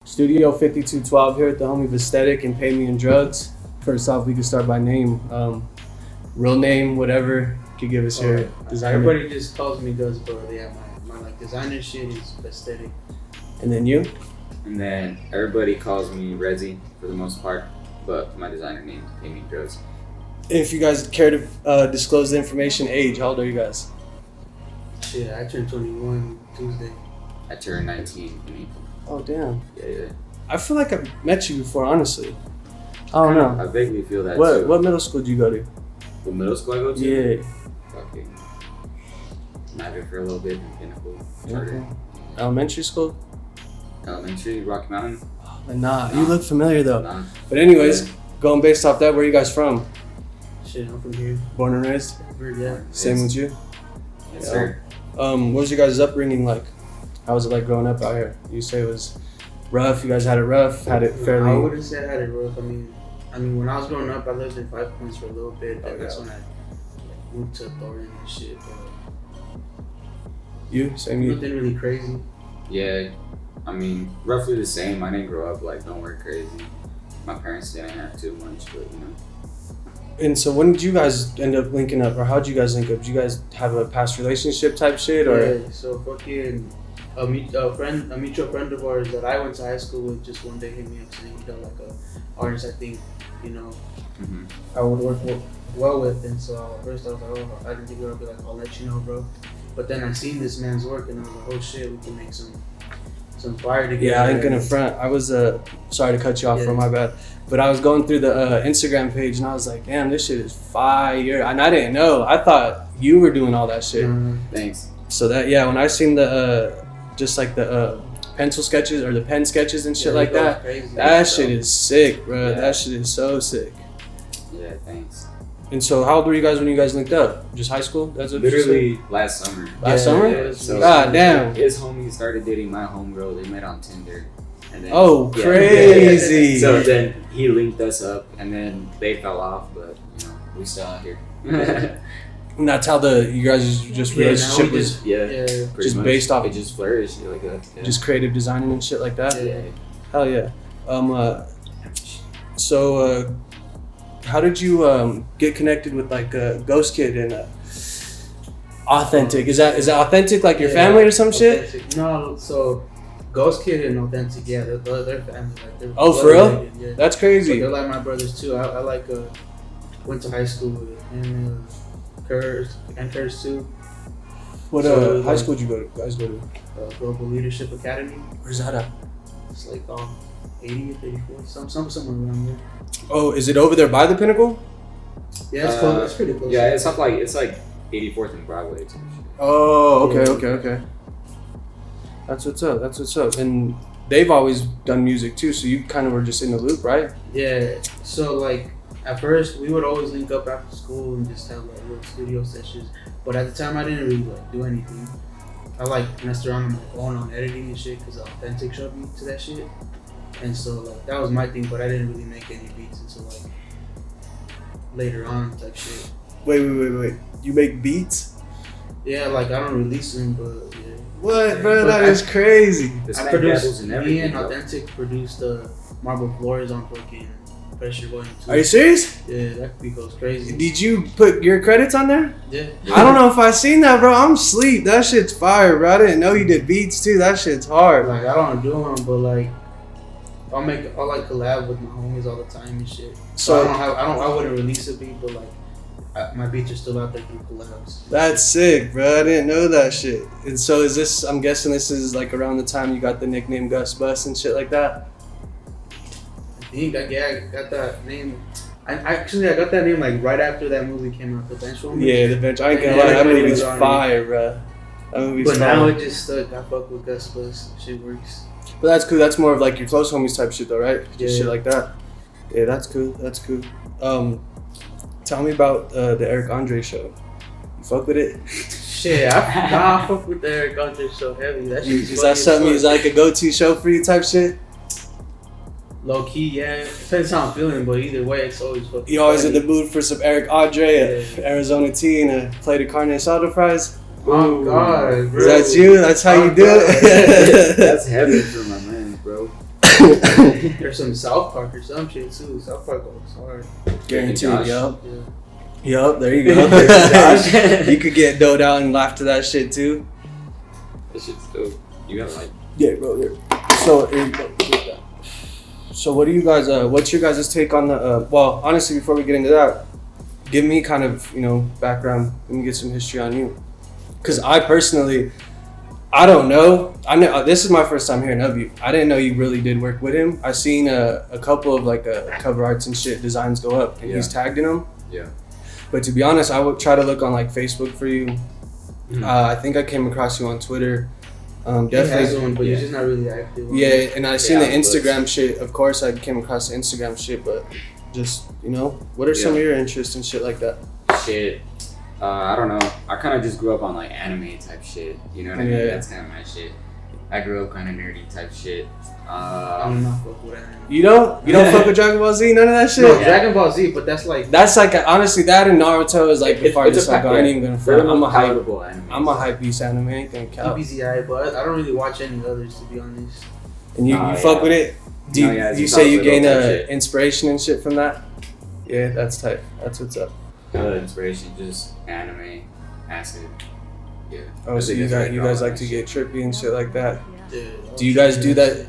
Studio 5212 here at the homie Vesthetic4k PayMeInDrugs. First off, we can start by name. Real name, whatever. You could give us your designer. Everybody just calls me Gus, but yeah, my like designer shit is Vesthetic. And then you? And then everybody calls me Rezi for the most part, but my designer name is PayMeInDrugs. If you guys care to disclose the information, age, how old are you guys? Shit, I turned 21 Tuesday. I turned 19 in April. Oh, damn. Yeah. I feel like I've met you before, honestly. I don't know. I vaguely feel that too. What middle school did you go to? What middle school I go to? Yeah. Fucking Magic for a little bit, and Pinnacle. Okay. Elementary school? Elementary, Rocky Mountain. Nah, you look familiar though. Nah. But anyways, going based off that, where are you guys from? Shit, I'm from here. Born and raised? Yeah. Same with you? Yes, sir. What was your guys' upbringing like? How was it like growing up out here? You say it was rough. You guys had it rough. Had it fairly. I wouldn't say I had it rough. I mean, when I was growing up, I lived in 5 Points for a little bit. That's when I moved to Thornton and shit. But you? Same you? Nothing really crazy. Yeah, I mean, roughly the same. I didn't grow up like nowhere crazy. My parents didn't have too much, but you know. And so when did you guys end up linking up, or how'd you guys link up? Did you guys have a past relationship type shit, or? Yeah, so fucking a mutual friend of ours that I went to high school with just one day hit me up saying he got like a artist I think, you know, I would work well with. And so at first I was like, oh, I didn't think it would be like, I'll let you know, bro. But then I seen this man's work and I was like, oh shit, we can make some fire together. Yeah, I ain't gonna front. I was sorry to cut you off, for my bad. But I was going through the Instagram page and I was like, damn, this shit is fire. And I didn't know. I thought you were doing all that shit. Thanks. So that, when I seen the just like the pencil sketches or the pen sketches and shit like that, that shit is sick, bro. Yeah. That shit is so sick. Yeah, thanks. And so how old were you guys when you guys linked up? Just high school? That's what literally last summer. Last summer? Yeah, so God damn. His homie started dating my homegirl. They met on Tinder. And then, crazy. So then he linked us up, and then they fell off, but you know, we still out here. And that's how you guys just relationship was just much. Based off. It just flourished like that. Yeah. Just creative designing and shit like that. Yeah. Hell yeah. So how did you get connected with like Ghost Kid and Authentic? Is that Authentic like your family or some Authentic. shit? No, so Ghost Kid and Authentic, yeah, they're family. Like, they're for real? Yeah. That's crazy. But they're like my brothers too. I like went to high school with him, Kurs too. What high school did you guys go to? Global Leadership Academy. Where's that at? It's like 80th, 84th, somewhere around there. Oh, is it over there by the Pinnacle? Yeah, it's close. It's pretty close. Yeah, it's like 84th and Broadway. Oh, okay. That's what's up. And they've always done music too, so you kind of were just in the loop, right? Yeah. So like at first we would always link up after school and just have like little studio sessions. But at the time I didn't really like do anything. I like messed around on my phone on editing and shit because Authentic showed me to that shit. And so like that was my thing, but I didn't really make any beats until like later on type shit. Wait. You make beats? Yeah, like I don't release them, but yeah. What, bro? That is crazy. I produced, me and Authentic produced Marble Floors on fucking Pressure 1 and 2. Are you serious? Yeah, that beat goes crazy. Did you put your credits on there? Yeah. I don't know if I seen that, bro. I'm asleep. That shit's fire, bro. I didn't know you did beats too. That shit's hard. Like I don't do them, but like I'll like collab with my homies all the time and shit. So I wouldn't release a beat, but like my beats are still out there through collabs. That's sick, bro. I didn't know that shit. And so I'm guessing this is like around the time you got the nickname Gus Bus and shit like that? I think I got that name. I got that name like right after that movie came out, The Bench Woman. Yeah, The Bench. I ain't gonna lie, that movie's fire, bro. That movie's fire. But now it just stuck. I fuck with Gus Bus. Shit works. But that's cool. That's more of like your close homies type shit though, right? Just shit like that. Yeah, that's cool. Tell me about the Eric Andre show. You fuck with it? Shit, I fuck with the Eric Andre show heavy. That shit's is that something is like a go-to show for you type shit? Low key, yeah. Depends how I'm feeling, but either way, it's always fucking. You always in the mood for some Eric Andre, Arizona tea, and a plate of carne asada fries? Oh God, bro. Is that you? That's how you do it? That's heavy for my man, bro. There's some South Park or some shit too. South Park goes hard. Guaranteed, Josh. yup. Yeah. Yup, there you go. You could get doled out and laugh to that shit too. That shit's dope. You gotta like. Yeah, bro. Yeah. So, so what do you guys? What's your guys' take on the? Well, honestly, before we get into that, give me kind of background. Let me get some history on you, because I personally, I don't know. I know this is my first time hearing of you. I didn't know you really did work with him. I seen a couple of like cover arts and shit designs go up, and he's tagged in them. Yeah. But to be honest, I would try to look on like Facebook for you. Mm-hmm. I think I came across you on Twitter. He has one, but you're just not really active. Yeah, and I seen the but- Instagram shit. Of course, I came across the Instagram shit, but just what are some of your interests and shit like that? Shit. I don't know. I kind of just grew up on like anime type shit. You know what I mean? Yeah. That's kind of my shit. I grew up kind of nerdy type shit. I'm not fuck with anime. You don't fuck with Dragon Ball Z, none of that shit. No, Dragon Ball Z, but that's like Honestly, that and Naruto is like the farthest I go. I ain't even gonna front. I'm a palatable anime. I'm a hype beast anime. Ain't gonna count. DBZI, but I don't really watch any others to be honest. And you fuck with it? Do you, it's you just say you little gain type shit. inspiration and shit from that? Yeah, that's tight. That's what's up. Inspiration, just anime, acid. Yeah. Oh, I so think you that's guys what like to get trippy and shit like that? Yeah, Do you guys do that?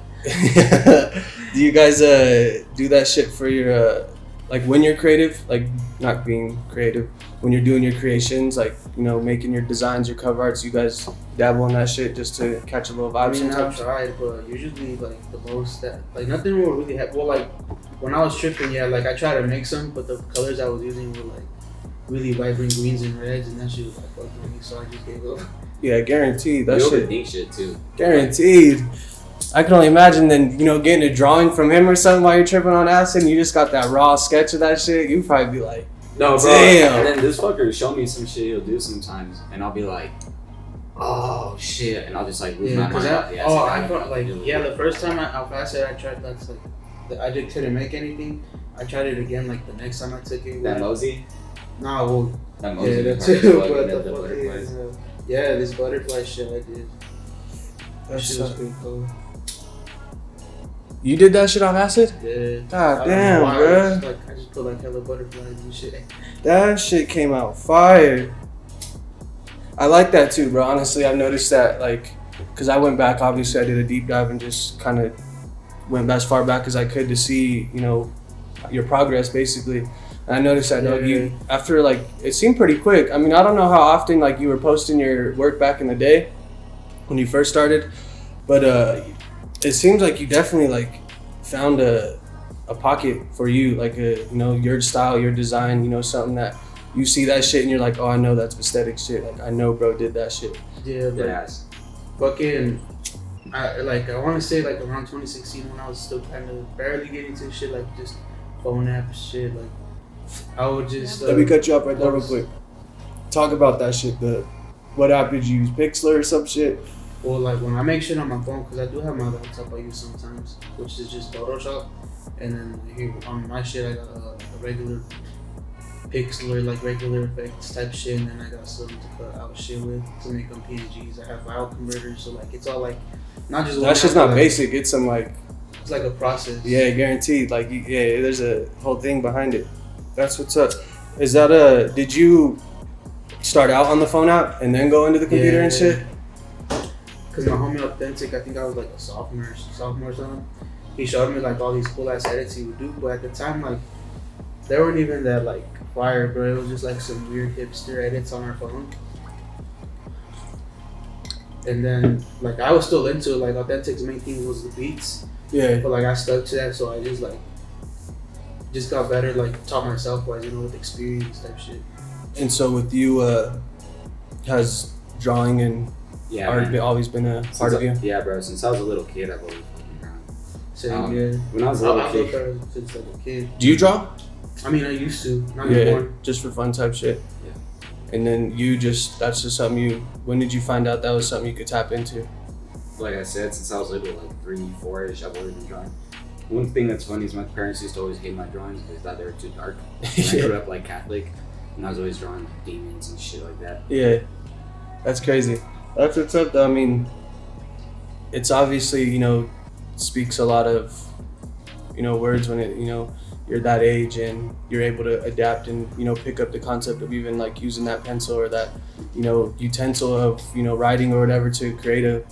Do you guys do that shit for your like when you're creative, like not being creative, when you're doing your creations, like making your designs, your cover arts? You guys dabble in that shit just to catch a little vibe I mean, I've sometimes? tried, but usually like the most that like nothing will really happen. Well, like when I was tripping, yeah, like I tried to mix them, but the colors I was using were like really vibrant greens and reds, and that shit was like fucking me, so I just gave up. Yeah, guaranteed. That you shit. overthink shit too. Guaranteed. I can only imagine then, getting a drawing from him or something while you're tripping on acid and you just got that raw sketch of that shit. You'd probably be like, No, bro. damn. And then this fucker will show me some shit he'll do sometimes, and I'll be like, oh shit, and I'll just like lose Yeah, my because mind. off the acid. I felt like the first time off acid I tried that's like I just couldn't make anything. I tried it again like the next time I took it. That Mosey? Nah, well, That Mosey. yeah, that part too. is fucking But the the butterflies. fucking yeah, this butterfly shit I did. That That's shit was so- pretty cool. You did that shit on acid? Yeah. God I don't damn, know why, bruh. I just put like hella butterflies and shit. That shit came out fire. I like that too, bro. Honestly, I've noticed that, like, because I went back, obviously, I did a deep dive and just kind of went as far back as I could to see, your progress, basically. And I noticed that, dog, you, after, like, it seemed pretty quick. I mean, I don't know how often, like, you were posting your work back in the day when you first started, but it seems like you definitely, like, found a pocket for you, like, your style, your design, something that you see that shit and you're like, oh, I know that's Vesthetic shit. Like, I know bro did that shit. Yeah, but Yes. fucking, I want to say like around 2016 when I was still kind of barely getting to shit like just phone app shit. Like I would just. Let me cut you up right there real quick. Talk about that shit. What app did you use? Pixlr or some shit? Well, like when I make shit on my phone, because I do have my laptop I use sometimes, which is just Photoshop. And then here on my shit, I got a regular Pixlr, like regular effects type shit, and then I got some to cut out shit with to make them PNGs. I have file converters, so like it's all like not just That shit's not basic. It's some like, it's like a process. yeah, guaranteed. Like, yeah, there's a whole thing behind it. That's what's up. Is that did you start out on the phone app and then go into the computer and shit? Cause my homie Authentic, I think I was like a sophomore or something. He showed me like all these cool ass edits he would do, but at the time like they weren't even that like fire, bro. It was just like some weird hipster edits on our phone. And then like I was still into it. Like Authentic's main thing was the beats, Yeah. but like I stuck to that, so I just got better. Like taught myself wise, with experience type shit. And so with you, has drawing and art always been a part of you? Yeah, bro. Since I was a little kid, I've always fucking drawn. Same, yeah. When I was a little I've kid. looked at since like a kid. Do you draw? I mean, I used to, not Yeah, anymore. just for fun type shit. Yeah. And then that's just something when did you find out that was something you could tap into? Like I said, since I was little, like 3, 4-ish, I've always been drawing. One thing that's funny is my parents used to always hate my drawings because they thought they were too dark. And I grew up like Catholic, and I was always drawing like demons and shit like that. Yeah, that's crazy. That's what's up though. I mean, it's obviously, speaks a lot of, words when you're that age and you're able to adapt and, pick up the concept of even like using that pencil or that, utensil of, writing or whatever to create a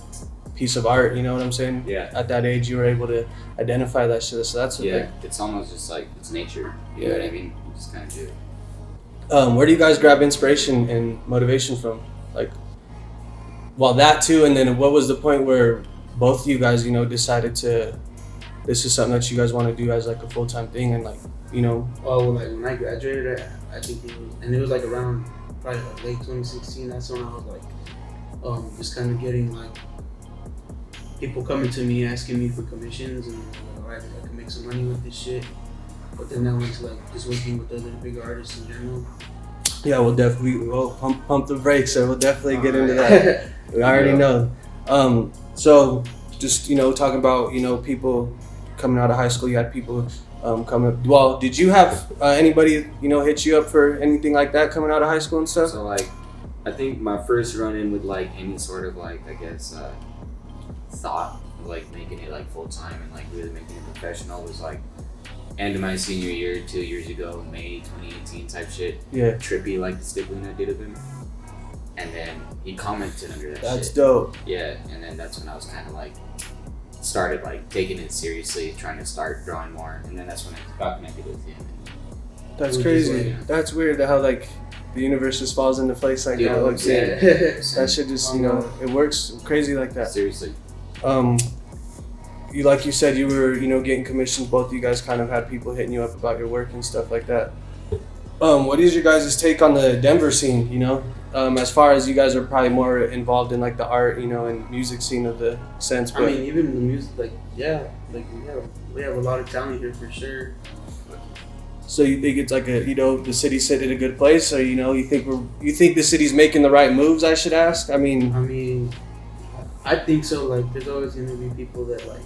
piece of art, you know what I'm saying? Yeah. At that age, you were able to identify that shit. So that's it's almost just like it's nature. You know what I mean? You just kind of do it. Where do you guys grab inspiration and motivation from? Like, well, that too, and then what was the point where both of you guys, decided to, this is something that you guys want to do as like a full-time thing, and like, Oh, well, like when I graduated, I think it was like around probably like late 2016. That's when I was like, just kind of getting like people coming to me asking me for commissions, and like, alright, I can make some money with this shit. But then I went to like just working with other bigger artists in general. Yeah, we'll pump the brakes, so we'll definitely get into that. We already know. So just talking about people coming out of high school, you had people coming. Well, did you have anybody hit you up for anything like that coming out of high school and stuff? So like, I think my first run in with like any sort of like thought of like making it like full time and like really making it professional was like end of my senior year 2 years ago, May 2018 type shit. Yeah. Trippy, like the stippling I did of him. And then he commented under that That's shit. dope. Yeah, and then that's when I was kind of like, started like taking it seriously, trying to start drawing more. And then that's when I got connected with him. That's crazy. That's weird how like the universe just falls into place like that. Like, that shit just, it works crazy like that. Seriously. You like you said, you were getting commissions. Both of you guys kind of had people hitting you up about your work and stuff like that. What is your guys' take on the Denver scene? As far as you guys are probably more involved in like the art, and music scene of the sense. But I mean, even the music, we have a lot of talent here for sure. So you think it's like the city's sitting in a good place, or you think the city's making the right moves? I should ask. I mean, I think so. Like, there's always gonna be people that like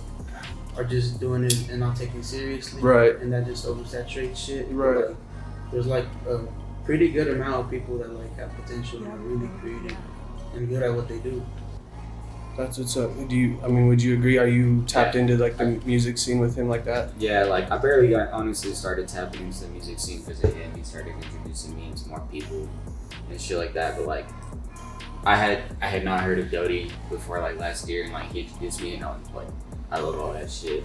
are just doing it and not taking it seriously, right? And that just oversaturates shit, right? Like, there's like a pretty good amount of people that like have potential and are really creative and good at what they do. That's what's up. Would you agree? Are you tapped into like the music scene with him like that? Yeah, like I barely honestly started tapping into the music scene because of him. He started introducing me to more people and shit like that. But like, I had not heard of Doty before like last year, and like he introduced me, and I was like, I love all that shit.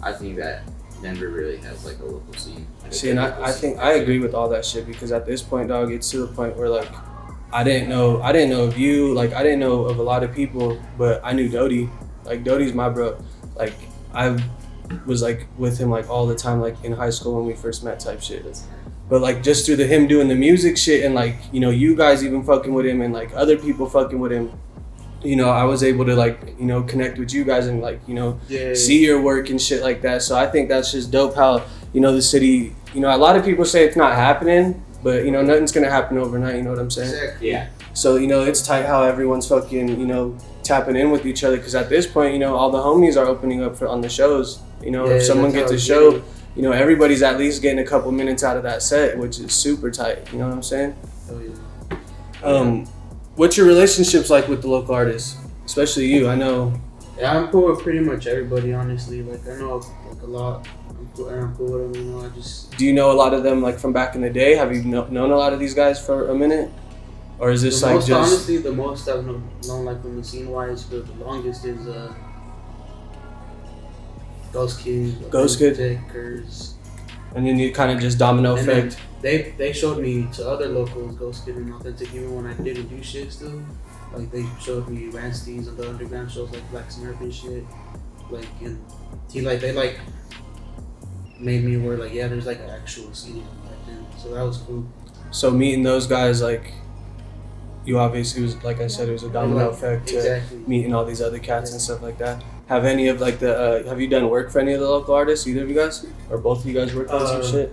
I think that Denver really has like a local scene. See, and I think I agree with all that shit, because at this point, dog, it's to the point where like I didn't know of you, like I didn't know of a lot of people, but I knew Doty. Like Doty's my bro. Like I was like with him like all the time, like in high school when we first met type shit. But like just through him doing the music shit and like you guys even fucking with him and like other people fucking with him, I was able to like connect with you guys and like see your work and shit like that. So I think that's just dope how the city, a lot of people say it's not happening, but nothing's gonna happen overnight, you know what I'm saying? Exactly. Yeah. So it's tight how everyone's fucking tapping in with each other, because at this point all the homies are opening up on the shows. If someone gets a show, everybody's at least getting a couple minutes out of that set, which is super tight, you know what I'm saying? Oh yeah. What's your relationships like with the local artists, especially you? I know. Yeah, I'm cool with pretty much everybody, honestly. Like I know like a lot. I'm cool with them. I just. Do you know a lot of them like from back in the day? Have you known a lot of these guys for a minute, or is this like just? Honestly, the most I've known like from the scene wise for the longest is Ghost Kid, Thickers. And then you kind of just domino effect. They showed me to other locals, Ghost Kid and Authentic, even when I didn't do shit still. Like they showed me Ransties and the underground shows like Black Smurf and shit. Like and they like made me aware like there's like an actual scene back then. So that was cool. So meeting those guys, like you obviously was like I said, it was a domino effect to meeting all these other cats and stuff like that. Have any of like the have you done work for any of the local artists? Either of you guys or both of you guys worked on some shit?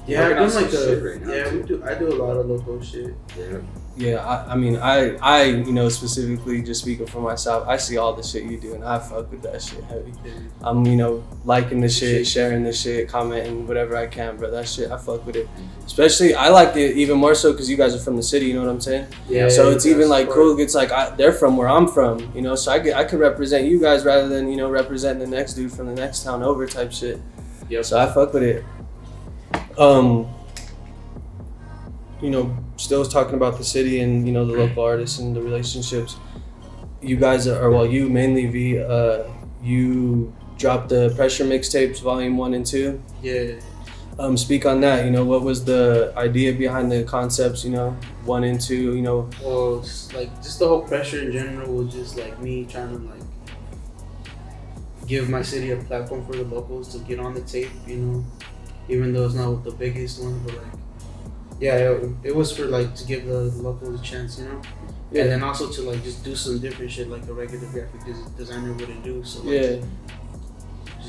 Yeah, I've done like we do. I do a lot of local shit. Yeah. Yeah, I mean, I, you know, specifically just speaking for myself, I see all the shit you do, and I fuck with that shit heavy. I'm, you know, liking the shit, sharing the shit, commenting whatever I can, bro. That shit, I fuck with it. Especially, I like it even more so because you guys are from the city, you know what I'm saying? Yeah. So it's even like cool. It's like they're from where I'm from, you know. So I could represent you guys rather than, you know, representing the next dude from the next town over type shit. Yep. So I fuck with it. You know, still talking about the city and, you know, the local artists and the relationships. You guys are, well, you mainly, V, you dropped the Pressure mixtapes, volume 1 and 2. Yeah. Speak on that. You know, what was the idea behind the concepts? You know, 1 and 2. You know. Well, just the whole Pressure in general was just like me trying to like give my city a platform for the locals to get on the tape. You know, even though it's not the biggest one, but like. Yeah, it was for like to give the locals a chance, you know, and then also to like just do some different shit like a regular graphic designer wouldn't do. So like,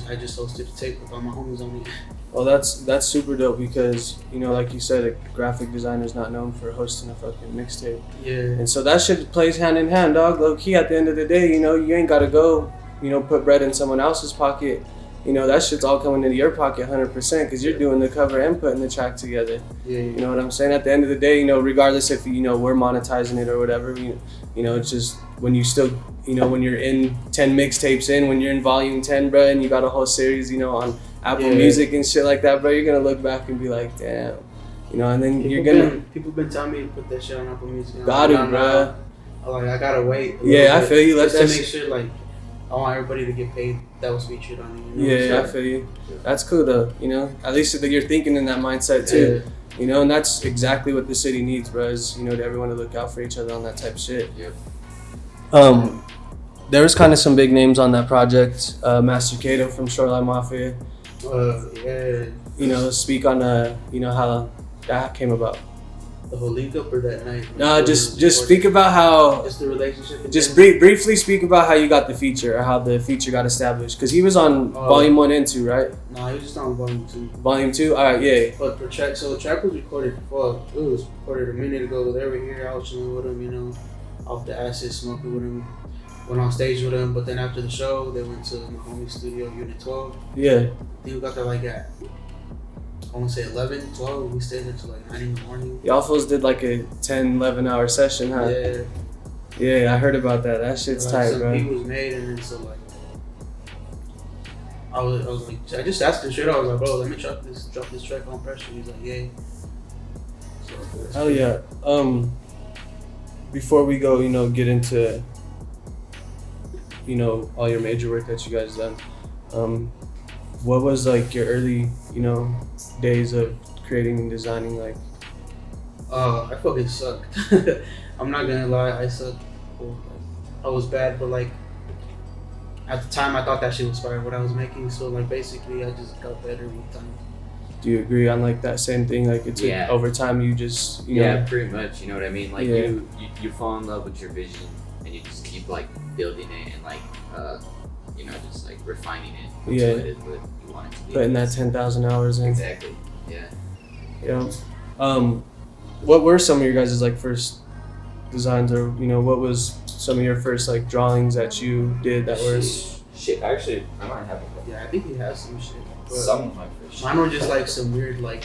I just hosted a tape with all my homies on it. Well, that's super dope because, you know, like you said, a graphic designer is not known for hosting a fucking mixtape. Yeah. And so that shit plays hand in hand, dog. Low key, at the end of the day, you know, you ain't gotta go, you know, put bread in someone else's pocket. You know, that shit's all coming into your pocket 100% because you're doing the cover and putting the track together. Yeah. You know what I'm saying? At the end of the day, you know, regardless if, you know, we're monetizing it or whatever, you know, it's just when you still, you know, when you're in 10 mixtapes in, when you're in volume 10, bro, and you got a whole series, you know, on Apple Music and shit like that, bro, you're going to look back and be like, damn. You know, and then People been telling me to put that shit on Apple Music. Got it, bro. Like, I got to wait. Yeah, I feel you. Just to make sure, like, I want everybody to get paid that was featured on it. You know? Yeah, I feel you. That's cool though, you know. At least that you're thinking in that mindset too. Yeah. You know, and that's exactly what the city needs, bro, is, you know, to everyone to look out for each other on that type of shit. Yep. There was kind of some big names on that project. Master Kato from Shoreline Mafia. Yeah. You know, speak on you know, how that came about. The whole link up or that night? No, just speak about how. Just the relationship. Just briefly speak about how you got the feature or how the feature got established, because he was on volume 1 and 2, right? No, he was just on volume 2. Volume 2, all right, yeah. But the track, was recorded. Well, it was recorded a minute ago. They were here, I was chilling with him, you know, off the acid, smoking with him. Went on stage with him, but then after the show, they went to my homie's studio, Unit 12. Yeah. I think we got there like at, I want to say 11, 12. We stayed there till like 9 in the morning. Y'all fools did like a 10, 11 hour session, huh? Yeah. Yeah, I heard about that. That shit's tight, some bro. beat was made, and then so like, I was like, I just asked him straight. I was like, bro, let me drop this track on Pressure. He's like, yeah. So, hell yeah. Before we go, you know, get into, you know, all your major work that you guys done, what was like your early, you know, days of creating and designing, like? I fucking sucked. I'm not gonna lie, I sucked. I was bad, but like at the time I thought that shit was fire what I was making. So like basically I just got better with time. Do you agree on like that same thing? Like it's like, over time you just you know? Pretty much. You know what I mean? Like you fall in love with your vision and you just keep like building it and like you know, just like refining it until it is what you want it to be. Putting that 10,000 hours in. Exactly. Yeah. Yeah. What were some of your guys' like first designs, or you know, what was some of your first like drawings that you did that were? Shit, actually, I might have a. Yeah, I think he has some shit. Some of my first. Mine were just like some weird like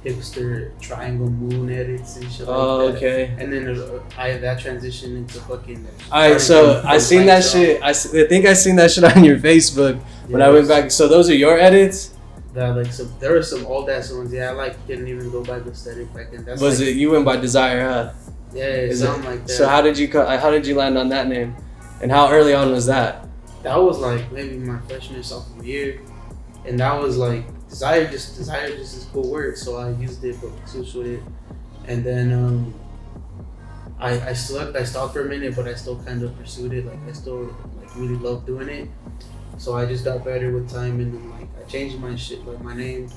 hipster triangle moon edits and shit like that. Oh, okay. And then I had that transition into fucking. Alright, so I seen that shit. I think I seen that shit on your Facebook when I went back. So those are your edits? That like there were some old ass ones. Yeah, I like didn't even go by Vesthetic back then. That's was like, it you went by Desire, huh? Yeah, something like that. So how did you land on that name, and how early on was that? That was like maybe my freshman sophomore year, and that was like Desire just is cool word, so I used it but switched with it, and then I stopped for a minute, but I still kind of pursued it. Like I still like really loved doing it, so I just got better with time, and then like I changed my shit, like my name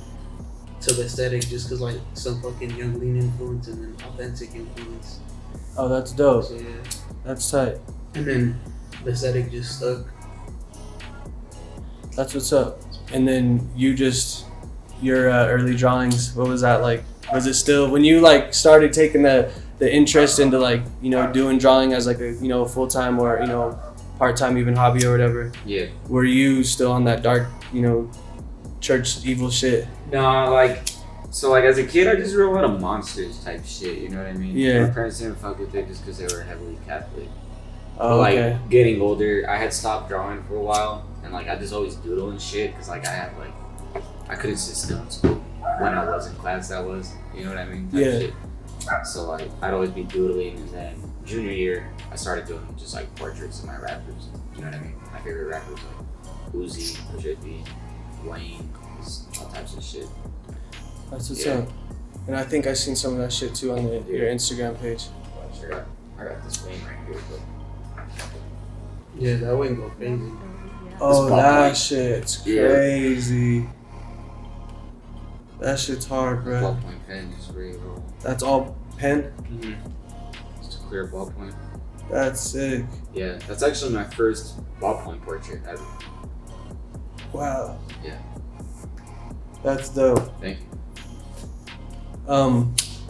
to Vesthetic, just cause like some fucking young lean influence and then authentic influence. Oh, that's dope. So yeah, that's tight. and then Vesthetic just stuck. That's what's up. And then your early drawings, what was that like? Was it still when you like started taking the the interest into like doing drawing as like a full time or part time even hobby or whatever? Yeah. Were you still on that dark church evil shit? No, like. So, like, as a kid, I just drew a lot of monsters type shit, you know what I mean? Yeah. My parents didn't fuck with it just because they were heavily Catholic. Oh, But, like, okay. getting older, I had stopped drawing for a while, and, like, I just always doodle and shit, because, like, I couldn't sit still in school. When I was in class, that was, you know what I mean? Type Yeah. Shit. So, like, I'd always be doodling, and then junior year, I started doing just, like, portraits of my rappers, you know what I mean? My favorite rappers, like, Uzi, Trippy, Wayne, all types of shit. That's what's up. And I think I seen some of that shit too on your Instagram page. I got this Wayne right here, but Yeah, that wouldn't go crazy. Oh, ballpoint. that shit's Yeah. crazy. That shit's hard, bro. ballpoint pen, just really roll. That's all pen? Just a clear ballpoint. That's sick. Yeah, that's actually my first ballpoint portrait ever. Wow. Yeah. That's dope. Thank you.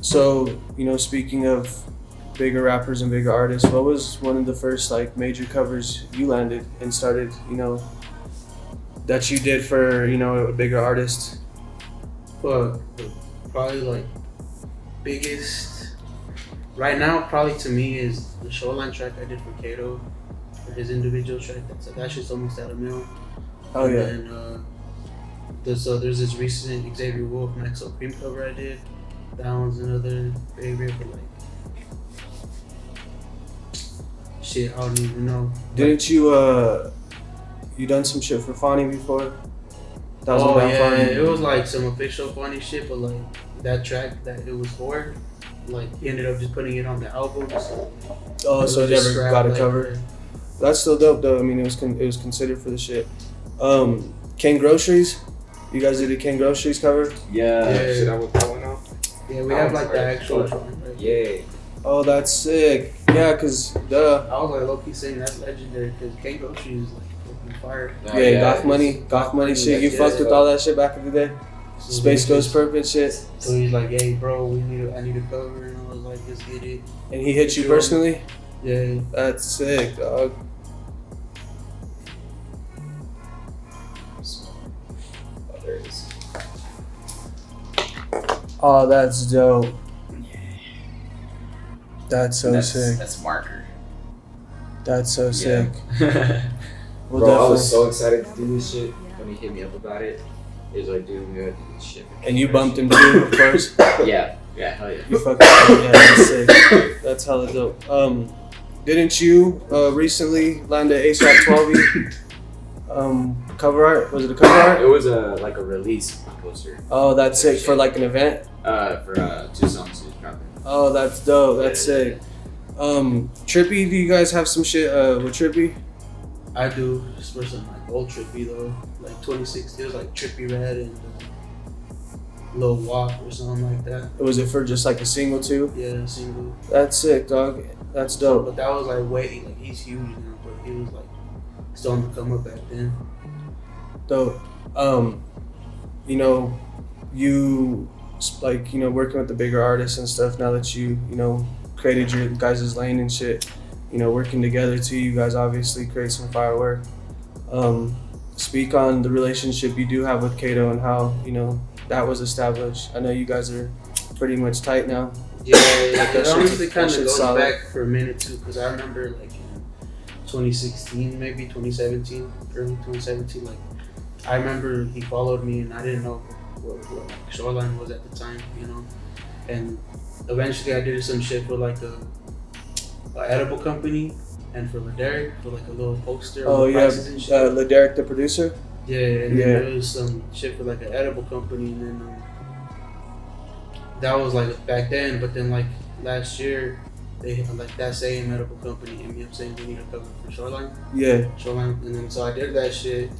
So, speaking of bigger rappers and bigger artists, what was one of the first like major covers you landed and started, that you did for, a bigger artist? But probably like biggest right now, probably to me, is the Shoreline track I did for Kato, for his individual track. That shit's almost at $1 million. Oh yeah. And there's this recent Xavier Wolf Maxo Cream cover I did. That one's another favorite, but like shit, I don't even know. Didn't you you done some shit for Fauni before? Oh yeah, ThouXanBanFauni? it was like some official funny shit, but like that track that it was for, like he ended up just putting it on the album. So Oh, so it was never scrapped, got a like, cover. That's still dope though. I mean, it was considered for the shit. Kane Grocerys. You guys did a Kane Grocerys cover? Yeah. Yeah. Should I whip that one out? Yeah, we have like the Alright. actual one. Right? Yeah. Oh, that's sick. Yeah, cause duh. I was like low key saying that's legendary because Kane Grocerys is like fucking fire. Yeah, Goth money shit. You yeah, fucked with all that shit back in the day. So Space he Goes just- Perfect shit. So he's like, hey bro, I need a cover, and I was like, let's get it. And he hit you Sure. personally? Yeah. That's sick, dog. Oh, there it is. Oh, that's dope. That's so sick. That's marker. That's so sick. Yeah. We'll Bro, I definitely. was so excited to do this shit when he hit me up about it. He was like, dude, we gotta do this shit. And you bumped him too, of course. Yeah, hell yeah. You fucking yeah, that's sick. That's hella dope. Didn't you recently land an ASAP 12E cover art? Was it a cover art? It was a release poster. Oh, that's sick for like an event. For 2 songs he was dropping. Oh, that's dope. That's sick. Trippy, do you guys have some shit with Trippy? I do. This for some like old Trippy though, like 2016. It was like Trippy Red and Lil Walk or something like that. Or was it for just like a single too? Yeah, single. That's sick, dog. That's dope. But that was like way like he's huge now, but he was like still on the come up back then. Dope. You like working with the bigger artists and stuff. Now that you created your guys' lane and shit, working together too. You guys obviously create some firework. Speak on the relationship you do have with Kato and how that was established. I know you guys are pretty much tight now. Yeah, That it honestly shit's- kind that of shit's goes solid. back for a minute too, because I remember like in 2016, maybe 2017, early 2017. Like I remember he followed me, and I didn't know what like, Shoreline was at the time, And eventually, I did some shit for like a edible company, and for Laderick for like a little poster. Oh with yeah, prices and shit. Laderick the producer. Yeah, and Yeah. then there was some shit for like an edible company, and then that was like back then. But then like last year, they like that same edible company hit me up saying we need a cover for Shoreline, Yeah. and then so I did that shit,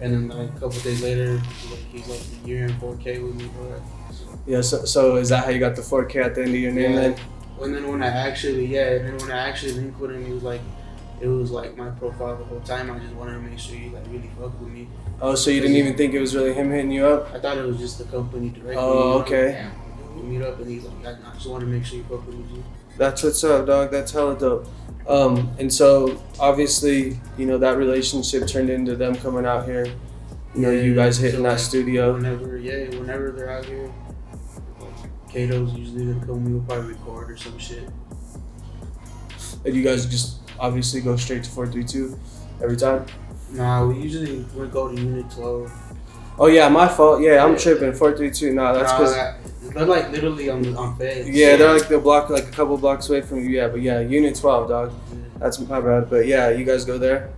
and then like a couple days later, like he's like a year and 4K with me, bro. So, Yeah. So is that how you got the 4K at the end of your name then? And then when I actually linked with him, it was like my profile the whole time. I just wanted to make sure you like really fuck with me. Oh, so you didn't even think it was really him hitting you up? I thought it was just the company directly. Oh, okay. We meet up and he's like, I just want to make sure you fuck with me. That's what's up, dog. That's hella dope. And so obviously, you know, that relationship turned into them coming out here. You know, you guys hitting that studio. Whenever they're out here, Kato's usually gonna come. We'll probably record or some shit. And you guys just obviously go straight to 432 every time? Nah, we usually would go to Unit 12. Oh yeah, my fault. Yeah, I'm tripping. 432. Nah, that's because they're like literally on Fed. yeah, they're like the block, like a couple blocks away from you. Yeah, but yeah, Unit 12, dog. Yeah. That's my bad. But yeah, you guys go there.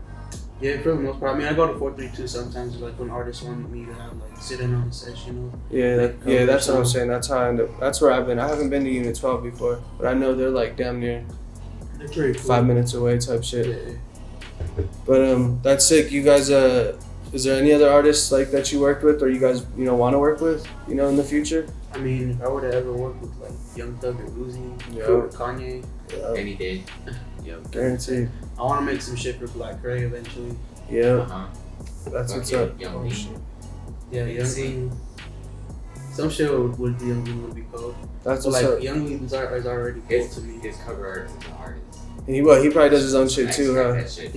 Yeah, for the most part. I mean, I go to 432 sometimes, like when artists want me to have like sit in on the session. You know. Yeah, that's what I'm saying. That's how I end up. That's where I've been. I haven't been to Unit 12 before, but I know they're like damn near They're pretty cool. 5 minutes away type shit. Yeah. But that's sick. You guys, is there any other artists like that you worked with, or you guys, you know, want to work with, you know, in the future? I mean, if I were to ever work with like Young Thug or Uzi or Kanye, Any day. Yep. Guaranteed. I want to make some shit for Black Ray eventually. Uh-huh. That's what's Okay, up. Young Lee. Yeah, Young Lee. Some shit would be Young Lee would be cool. That's But what's like up. Young Lee is already cool to me. His cover art is an artist. And he probably does his own shit too, huh? That shit.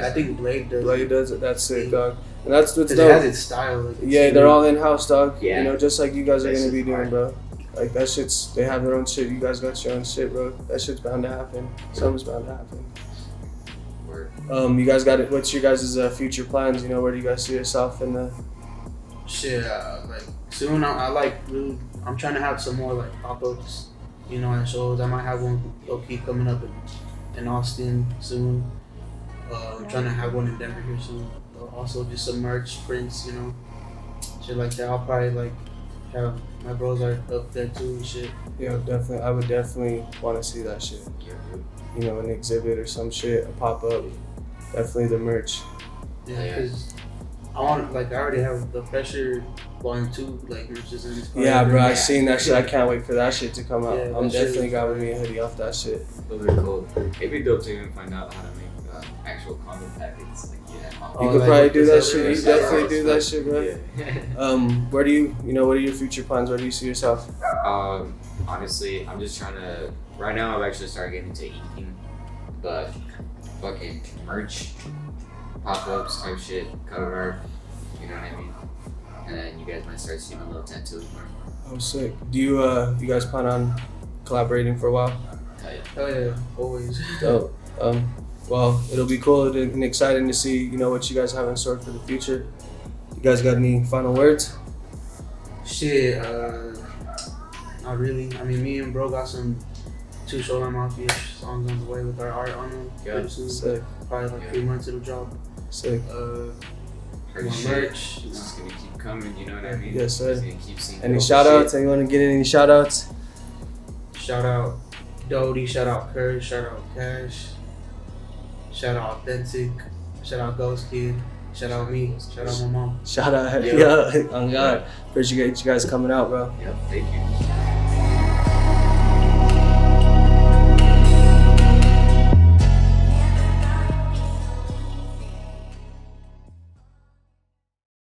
I think Blade does. Blade does it. That's sick, dog. And that's what's Because it has dope. its style. Like, Yeah, they're all in house, dog. Yeah. You know, just like you guys are That's gonna be doing, hard. bro. Like that shit's. They have their own shit. You guys got your own shit, bro. That shit's bound to happen. Something's bound to happen. Word. You guys got it. What's your guys' future plans? You know, where do you guys see yourself in the? shit. Like soon, I'm trying to have some more like pop-ups. You know, at shows. I might have one low-key coming up in Austin soon. I'm trying to have one in Denver here soon. Also, just some merch prints. You know, shit like that. I'll probably like have my bros are up there too and shit. Yeah, definitely. I would definitely want to see that shit. You know, an exhibit or some shit, a pop up. Definitely the merch. Yeah, because I already have the Pressure Volume 2 like merches in this. Yeah, bro, I seen that shit. I can't wait for that shit to come out. Yeah, I'm that shit definitely is got fire. me a hoodie off that shit. Those are cool. It'd be dope to even find out how to make actual condom packets. Like, You Oh, could like probably with do the that silver shit. You side definitely arts, do that shit, bro. Yeah. Where do what are your future plans? Where do you see yourself? Honestly, I'm just trying to. Right now, I've actually started getting into eating, but fucking merch, pop-ups type shit, cover art. You know what I mean? And then you guys might start seeing a little tattoos more. Oh, sick. Do you you guys plan on collaborating for a while? Hell yeah, always. Dope. Well, it'll be cool and exciting to see, you know, what you guys have in store for the future. You guys got any final words? Shit, not really. I mean, me and bro got some 2 Shoreline Mafia songs on the way with our art on them. Yeah. Pretty soon. Sick. Probably like 3 months it'll drop. Sick. Heard More shit. merch. It's just gonna keep coming, you know what I mean? Yes, sir. It's gonna keep seeing Any dope shout outs? shit. Anyone get any shout outs? Shout out Dodie, shout out Curry, shout out Cash, shout out Authentic, shout out Ghost Kid, shout out me, shout out my mom. Shout out. Yeah. Yeah. On God. Appreciate you guys coming out, bro. Yep, thank you.